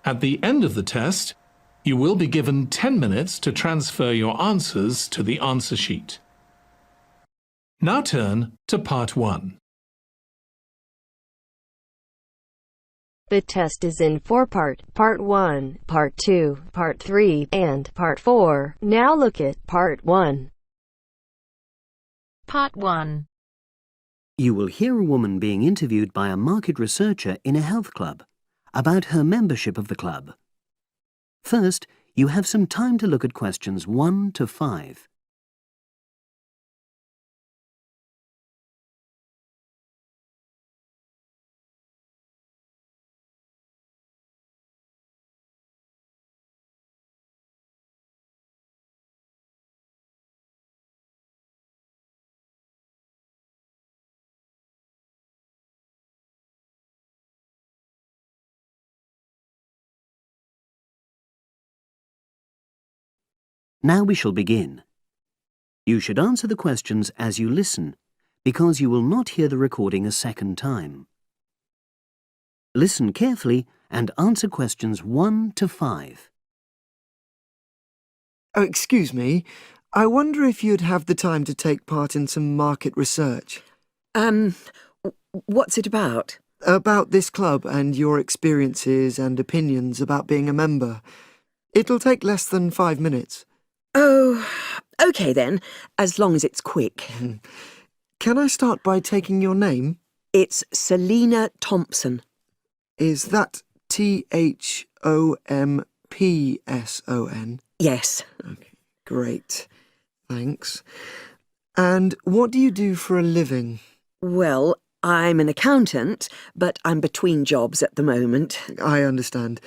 At the end of the test, you will be given 10 minutes to transfer your answers to the answer sheet. Now turn to Part 1. The test is in 4 parts: Part 1, Part 2, Part 3, and Part 4. Now look at Part 1. Part 1. You will hear a woman being interviewed by a market researcher in a health club about her membership of the club. First, you have some time to look at questions 1 to 5. Now we shall begin. You should answer the questions as you listen, because you will not hear the recording a second time. Listen carefully and answer questions 1 to 5. Oh, excuse me. I wonder if you'd have the time to take part in some market research. What's it about? About this club and your experiences and opinions about being a member. It'll take less than 5 minutes. Oh, OK then, as long as it's quick. Can I start by taking your name? It's Selina Thompson. Is that Thompson? Yes. Okay, great. Thanks. And what do you do for a living? Well, I'm an accountant, but I'm between jobs at the moment. I understand.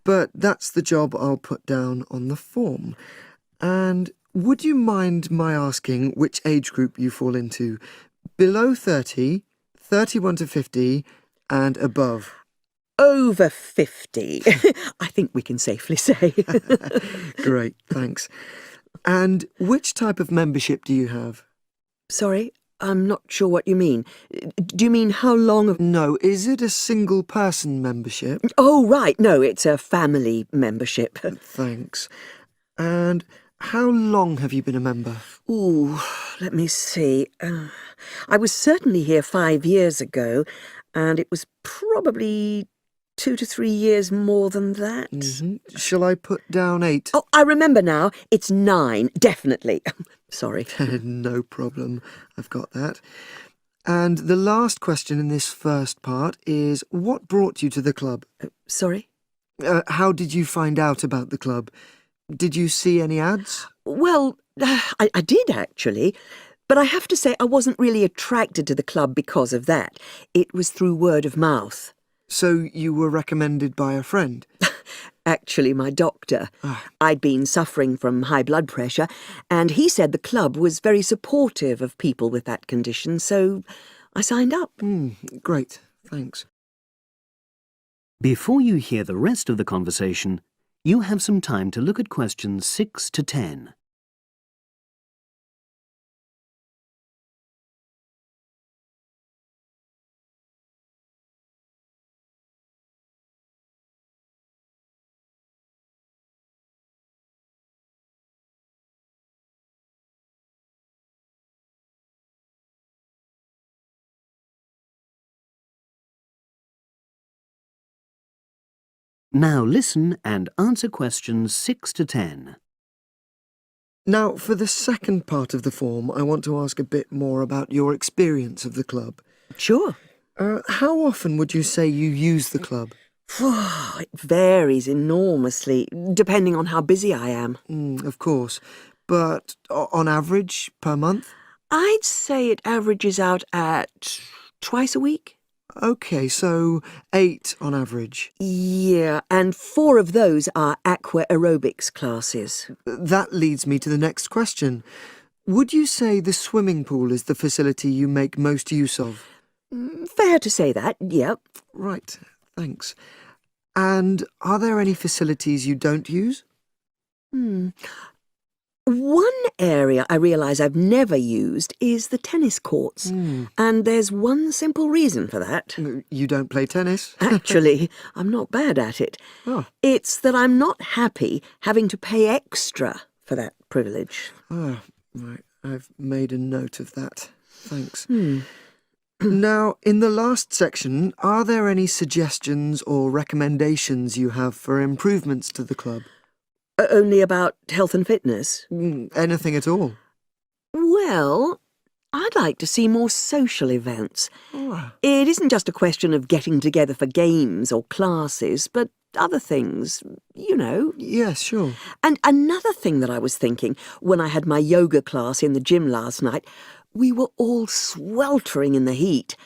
But that's the job I'll put down on the form. And would you mind my asking which age group you fall into? Below 30, 31 to 50, and above? Over 50, I think we can safely say. Great, thanks. And which type of membership do you have? Sorry, I'm not sure what you mean. Do you mean how long of... No, is it a single-person membership? Oh, right, no, it's a family membership. Thanks. And how long have you been a member? Ooh, let me see. I was certainly here 5 years ago, and it was probably 2 to 3 years more than that. Shall I put down 8? Oh, I remember now. It's 9, definitely. Sorry. No problem. I've got that. And the last question in this first part is, what brought you to the club? Sorry? How did you find out about the club? Did you see any ads? Well, I did actually, but I have to say I wasn't really attracted to the club because of that. It was through word of mouth. So you were recommended by a friend? Actually, my doctor. I'd been suffering from high blood pressure, and he said the club was very supportive of people with that condition, so I signed up. Great, thanks. Before you hear the rest of the conversation, you have some time to look at questions 6 to 10. Now listen and answer questions 6 to 10. Now, for the second part of the form, I want to ask a bit more about your experience of the club. Sure. How often would you say you use the club? It varies enormously, depending on how busy I am. Of course. But on average, per month? I'd say it averages out at twice a week. OK, so 8 on average. Yeah, and 4 of those are aqua aerobics classes. That leads me to the next question. Would you say the swimming pool is the facility you make most use of? Fair to say that, yep. Right, thanks. And are there any facilities you don't use? One area I realise I've never used is the tennis courts. And there's one simple reason for that. You don't play tennis? Actually, I'm not bad at it. Oh. It's that I'm not happy having to pay extra for that privilege. Ah, right. I've made a note of that. Thanks. Now, in the last section, are there any suggestions or recommendations you have for improvements to the club? Only about health and fitness? Anything at all? Well, I'd like to see more social events. It isn't just a question of getting together for games or classes, but other things, you know. Yes, sure. And another thing that I was thinking when I had my yoga class in the gym last night, we were all sweltering in the heat,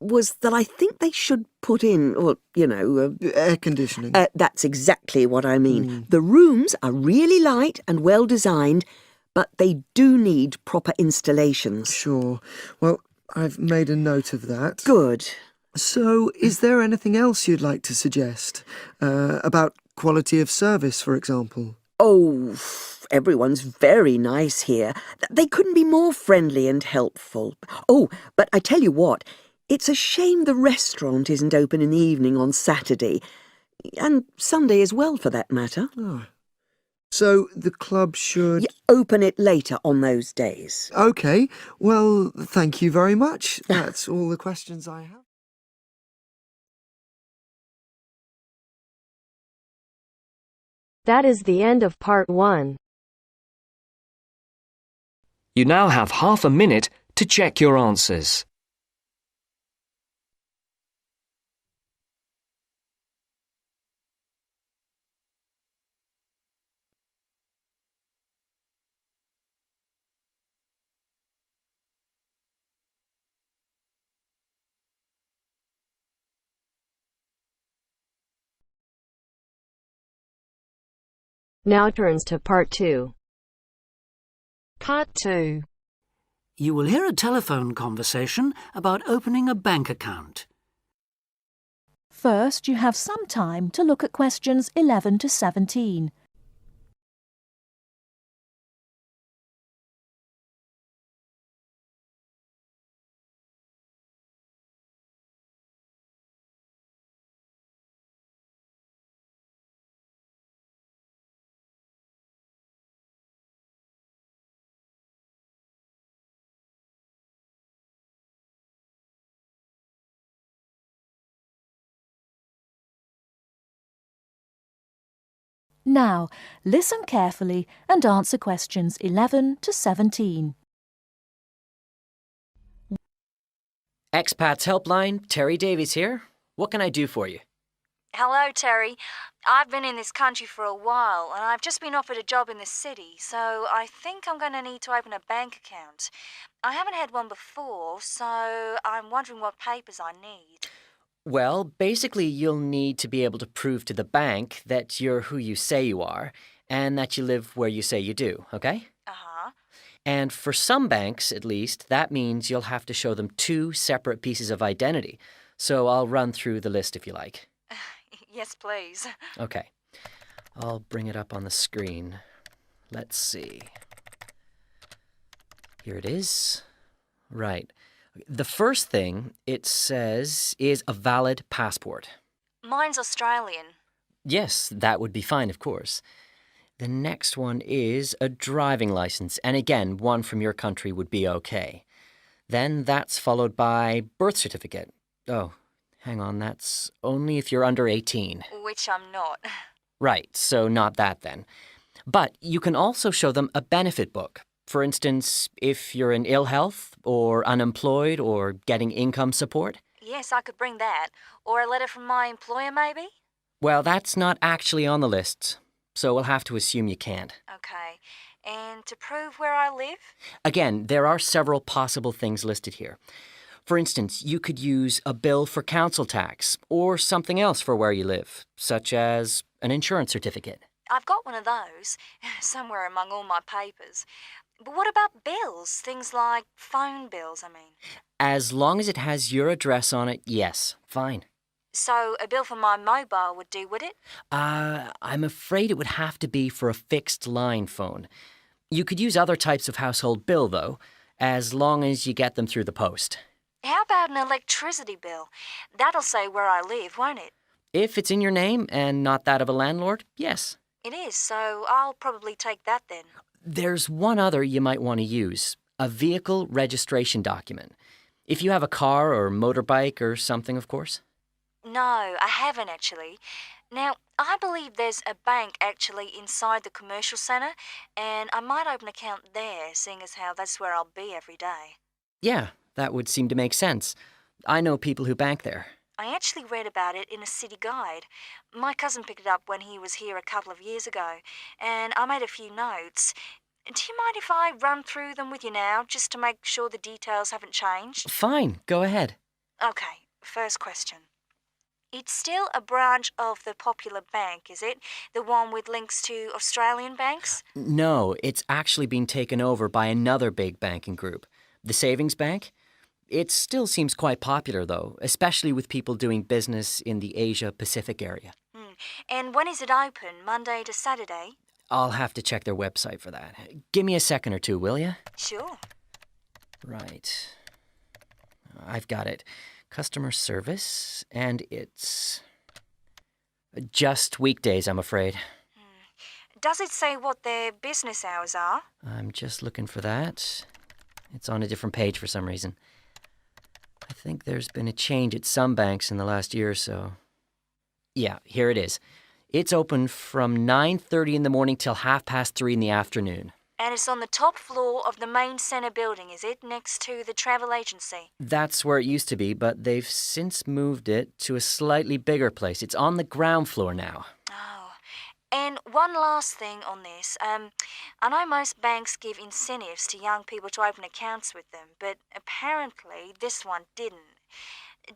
was that I think they should put in, well, you know... Air conditioning. That's exactly what I mean. The rooms are really light and well designed, but they do need proper installations. Sure. Well, I've made a note of that. Good. So, is there anything else you'd like to suggest? About quality of service, for example? Oh, everyone's very nice here. They couldn't be more friendly and helpful. Oh, but I tell you what, it's a shame the restaurant isn't open in the evening on Saturday, and Sunday as well, for that matter. Oh. So, the club should... Open it later on those days. OK. Well, thank you very much. That's all the questions I have. That is the end of part 1. You now have half a minute to check your answers. Now turns to part 2. Part 2. You will hear a telephone conversation about opening a bank account. First, you have some time to look at questions 11 to 17. Now, listen carefully and answer questions 11 to 17. Expats Helpline, Terry Davies here. What can I do for you? Hello, Terry. I've been in this country for a while, and I've just been offered a job in the city, so I think I'm going to need to open a bank account. I haven't had one before, so I'm wondering what papers I need. Well, basically you'll need to be able to prove to the bank that you're who you say you are, and that you live where you say you do, okay? Uh-huh. And for some banks, at least, that means you'll have to show them 2 separate pieces of identity. So I'll run through the list if you like. Yes, please. Okay. I'll bring it up on the screen. Let's see. Here it is. Right. The first thing it says is a valid passport. Mine's Australian. Yes, that would be fine, of course. The next one is a driving license, and again, one from your country would be okay. Then that's followed by birth certificate. Oh, hang on, that's only if you're under 18. Which I'm not. Right, so not that then. But you can also show them a benefit book. For instance, if you're in ill health, or unemployed, or getting income support. Yes, I could bring that. Or a letter from my employer, maybe? Well, that's not actually on the list, so we'll have to assume you can't. Okay. And to prove where I live? Again, there are several possible things listed here. For instance, you could use a bill for council tax, or something else for where you live, such as an insurance certificate. I've got one of those, somewhere among all my papers. But what about bills? Things like phone bills, I mean. As long as it has your address on it, yes, fine. So a bill for my mobile would do, would it? I'm afraid it would have to be for a fixed line phone. You could use other types of household bill, though, as long as you get them through the post. How about an electricity bill? That'll say where I live, won't it? If it's in your name and not that of a landlord, yes. It is, so I'll probably take that then. There's one other you might want to use, a vehicle registration document. If you have a car or motorbike or something, of course. No, I haven't actually. Now, I believe there's a bank actually inside the commercial centre, and I might open an account there, seeing as how that's where I'll be every day. Yeah, that would seem to make sense. I know people who bank there. I actually read about it in a city guide. My cousin picked it up when he was here a couple of years ago, and I made a few notes. Do you mind if I run through them with you now, just to make sure the details haven't changed? Fine, go ahead. Okay, first question. It's still a branch of the Popular Bank, is it? The one with links to Australian banks? No, it's actually been taken over by another big banking group, the Savings Bank. It still seems quite popular, though, especially with people doing business in the Asia-Pacific area. And when is it open, Monday to Saturday? I'll have to check their website for that. Give me a second or two, will you? Sure. Right. I've got it. Customer service, and it's just weekdays, I'm afraid. Does it say what their business hours are? I'm just looking for that. It's on a different page for some reason. I think there's been a change at some banks in the last year or so. Yeah, here it is. It's open from 9:30 in the morning till 3:30 in the afternoon. And it's on the top floor of the main centre building, is it? Next to the travel agency? That's where it used to be, but they've since moved it to a slightly bigger place. It's on the ground floor now. Oh. And one last thing on this. I know most banks give incentives to young people to open accounts with them, but apparently this one didn't.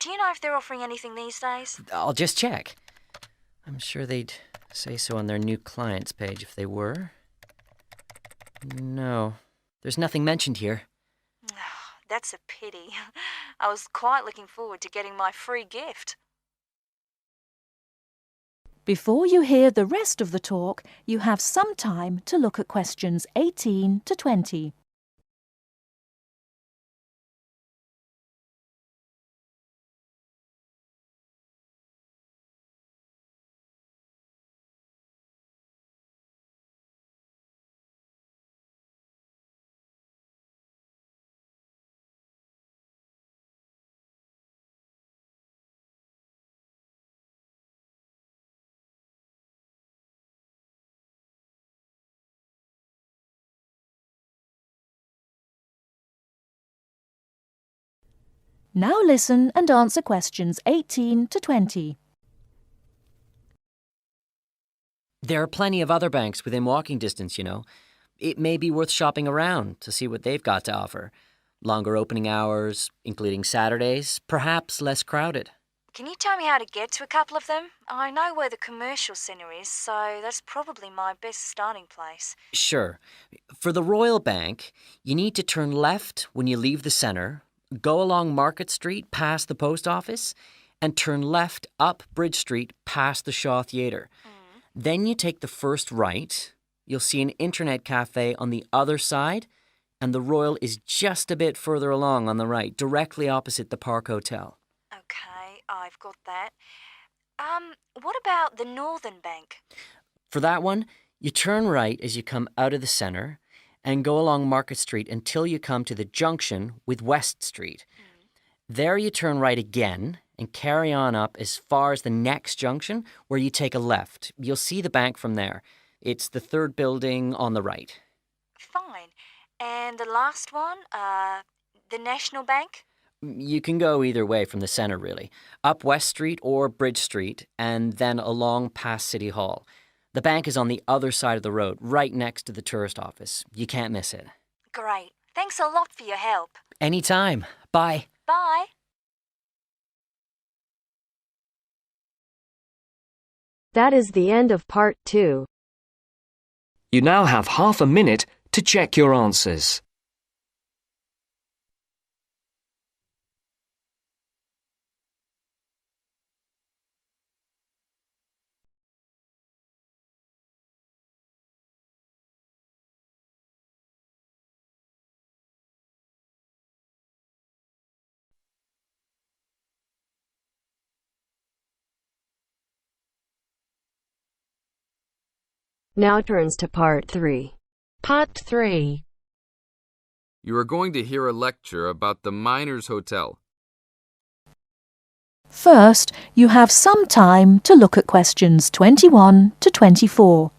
Do you know if they're offering anything these days? I'll just check. I'm sure they'd say so on their new clients page if they were. No, there's nothing mentioned here. That's a pity. I was quite looking forward to getting my free gift. Before you hear the rest of the talk, you have some time to look at questions 18 to 20. Now listen and answer questions 18 to 20. There are plenty of other banks within walking distance, you know. It may be worth shopping around to see what they've got to offer. Longer opening hours, including Saturdays, perhaps less crowded. Can you tell me how to get to a couple of them? I know where the commercial centre is, so that's probably my best starting place. Sure. For the Royal Bank, you need to turn left when you leave the centre, go along Market Street past the post office, and turn left up Bridge Street past the Shaw Theatre. Then you take the first right. You'll see an internet cafe on the other side, and the Royal is just a bit further along on the right, directly opposite the Park Hotel. Okay, I've got that. What about the Northern Bank? For that one, you turn right as you come out of the centre and go along Market Street until you come to the junction with West Street. There you turn right again and carry on up as far as the next junction where you take a left. You'll see the bank from there. It's the third building on the right. Fine. And the last one, the National Bank? You can go either way from the centre, really. Up West Street or Bridge Street, and then along past City Hall. The bank is on the other side of the road, right next to the tourist office. You can't miss it. Great. Thanks a lot for your help. Anytime. Bye. Bye. That is the end of part 2. You now have half a minute to check your answers. Now turns to part 3. Part 3. You are going to hear a lecture about the Miners' Hotel. First, you have some time to look at questions 21 to 24.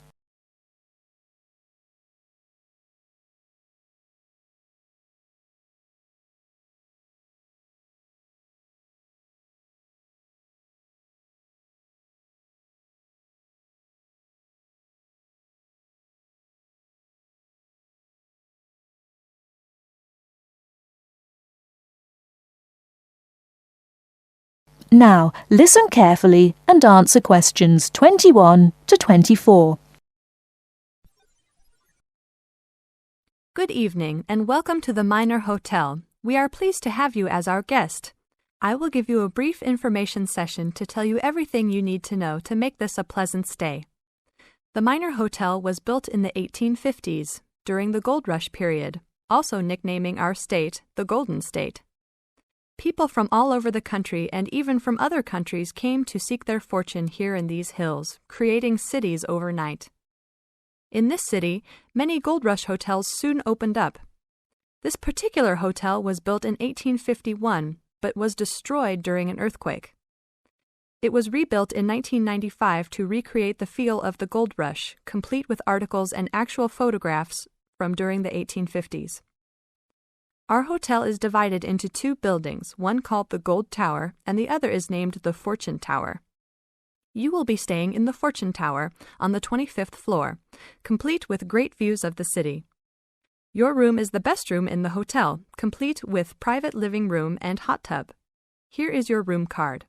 Now, listen carefully and answer questions 21 to 24. Good evening and welcome to the Miner Hotel. We are pleased to have you as our guest. I will give you a brief information session to tell you everything you need to know to make this a pleasant stay. The Miner Hotel was built in the 1850s, during the Gold Rush period, also nicknaming our state the Golden State. People from all over the country and even from other countries came to seek their fortune here in these hills, creating cities overnight. In this city, many Gold Rush hotels soon opened up. This particular hotel was built in 1851, but was destroyed during an earthquake. It was rebuilt in 1995 to recreate the feel of the Gold Rush, complete with articles and actual photographs from during the 1850s. Our hotel is divided into 2 buildings, one called the Gold Tower and the other is named the Fortune Tower. You will be staying in the Fortune Tower on the 25th floor, complete with great views of the city. Your room is the best room in the hotel, complete with private living room and hot tub. Here is your room card.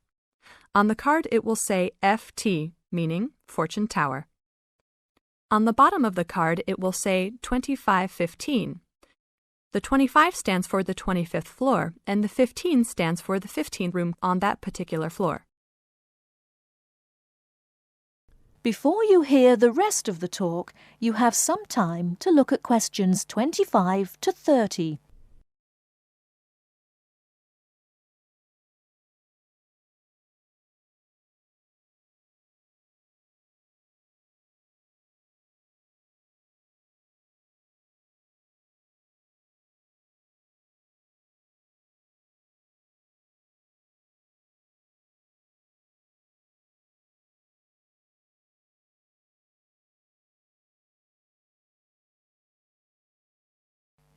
On the card it will say FT, meaning Fortune Tower. On the bottom of the card it will say 2515. The 25 stands for the 25th floor, and the 15 stands for the 15th room on that particular floor. Before you hear the rest of the talk, you have some time to look at questions 25 to 30.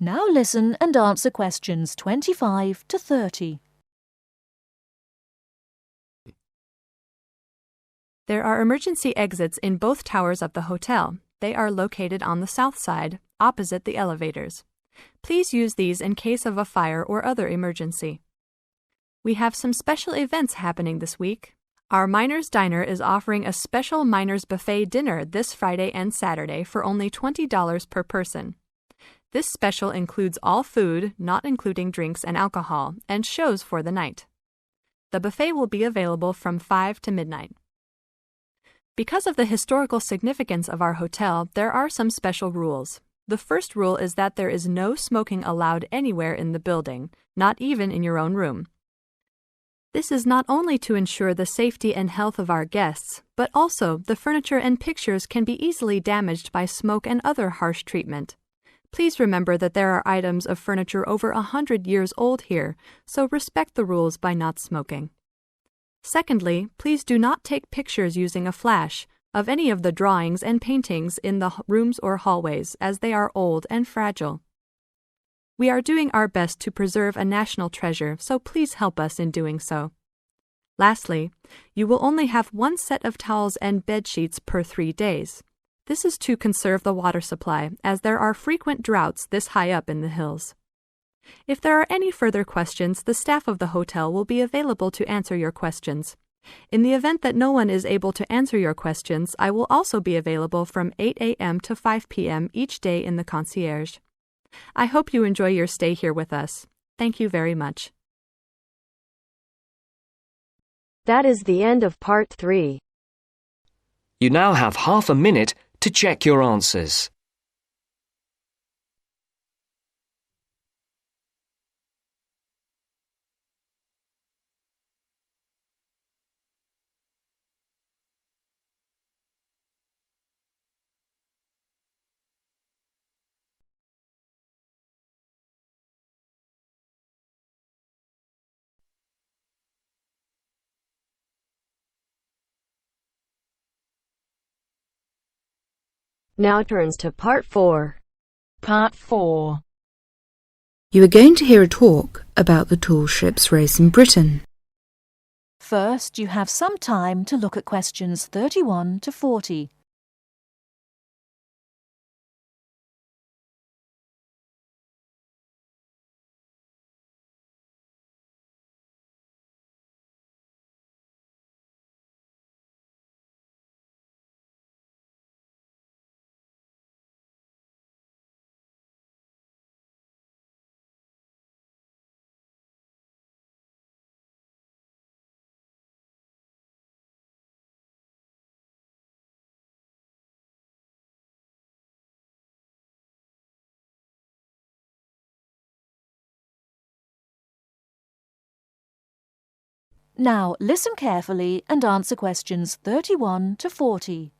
Now listen and answer questions 25 to 30. There are emergency exits in both towers of the hotel. They are located on the south side, opposite the elevators. Please use these in case of a fire or other emergency. We have some special events happening this week. Our Miners Diner is offering a special Miners Buffet dinner this Friday and Saturday for only $20 per person. This special includes all food, not including drinks and alcohol, and shows for the night. The buffet will be available from 5 to midnight. Because of the historical significance of our hotel, there are some special rules. The first rule is that there is no smoking allowed anywhere in the building, not even in your own room. This is not only to ensure the safety and health of our guests, but also the furniture and pictures can be easily damaged by smoke and other harsh treatment. Please remember that there are items of furniture over 100 years old here, so respect the rules by not smoking. Secondly, please do not take pictures using a flash of any of the drawings and paintings in the rooms or hallways, as they are old and fragile. We are doing our best to preserve a national treasure, so please help us in doing so. Lastly, you will only have 1 set of towels and bed sheets per 3 days. This is to conserve the water supply, as there are frequent droughts this high up in the hills. If there are any further questions, the staff of the hotel will be available to answer your questions. In the event that no one is able to answer your questions, I will also be available from 8 a.m. to 5 p.m. each day in the concierge. I hope you enjoy your stay here with us. Thank you very much. That is the end of part 3. You now have half a minute to check your answers. Now turns to Part 4. Part 4. You are going to hear a talk about the tall ships race in Britain. First, you have some time to look at questions 31 to 40. Now listen carefully and answer questions 31 to 40.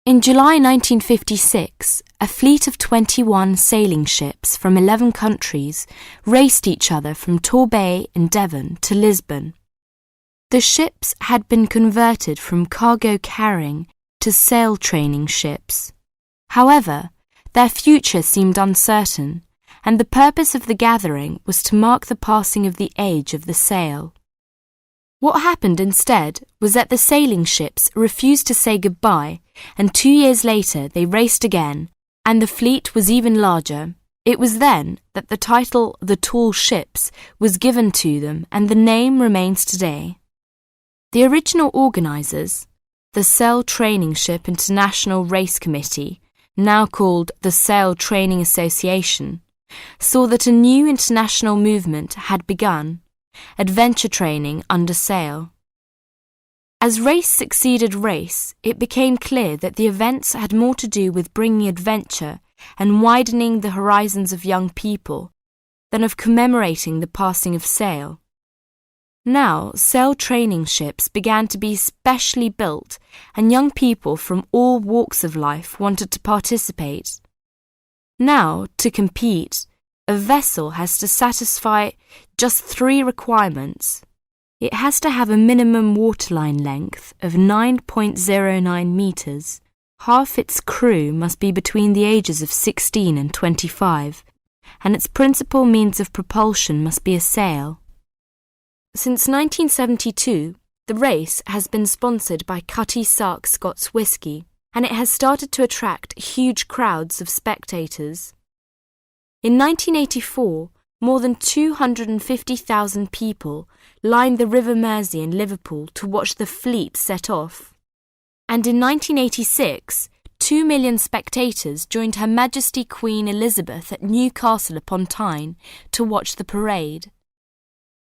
In July 1956, a fleet of 21 sailing ships from 11 countries raced each other from Torbay in Devon to Lisbon. The ships had been converted from cargo carrying to sail training ships. However, their future seemed uncertain, and the purpose of the gathering was to mark the passing of the age of the sail. What happened instead was that the sailing ships refused to say goodbye, and 2 years later they raced again, and the fleet was even larger. It was then that the title The Tall Ships was given to them, and the name remains today. The original organisers, the Sail Training Ship International Race Committee, now called the Sail Training Association, saw that a new international movement had begun, adventure training under sail. As race succeeded race, it became clear that the events had more to do with bringing adventure and widening the horizons of young people than of commemorating the passing of sail. Now, sail training ships began to be specially built, and young people from all walks of life wanted to participate. Now, to compete, a vessel has to satisfy just 3 requirements. It has to have a minimum waterline length of 9.09 metres. Half its crew must be between the ages of 16 and 25, and its principal means of propulsion must be a sail. Since 1972, the race has been sponsored by Cutty Sark Scots Whisky, and it has started to attract huge crowds of spectators. In 1984, more than 250,000 people lined the River Mersey in Liverpool to watch the fleet set off. And in 1986, 2 million spectators joined Her Majesty Queen Elizabeth at Newcastle upon Tyne to watch the parade.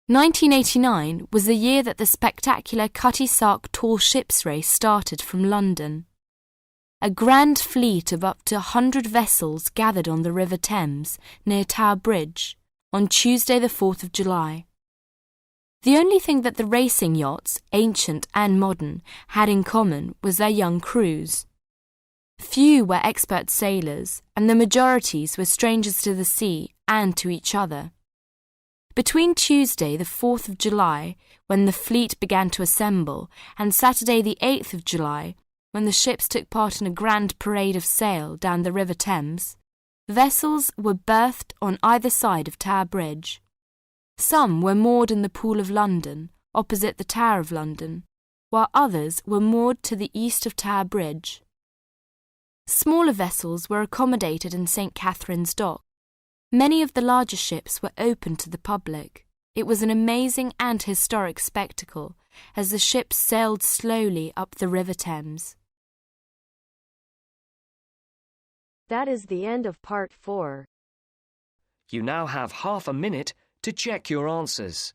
1989 was the year that the spectacular Cutty Sark Tall Ships race started from London. A grand fleet of up to 100 vessels gathered on the River Thames near Tower Bridge on Tuesday the 4th of July. The only thing that the racing yachts, ancient and modern, had in common was their young crews. Few were expert sailors, and the majorities were strangers to the sea and to each other. Between Tuesday the 4th of July, when the fleet began to assemble, and Saturday the 8th of July, when the ships took part in a grand parade of sail down the River Thames, vessels were berthed on either side of Tower Bridge. Some were moored in the Pool of London, opposite the Tower of London, while others were moored to the east of Tower Bridge. Smaller vessels were accommodated in St. Catherine's Dock. Many of the larger ships were open to the public. It was an amazing and historic spectacle as the ships sailed slowly up the River Thames. That is the end of Part 4. You now have half a minute to check your answers.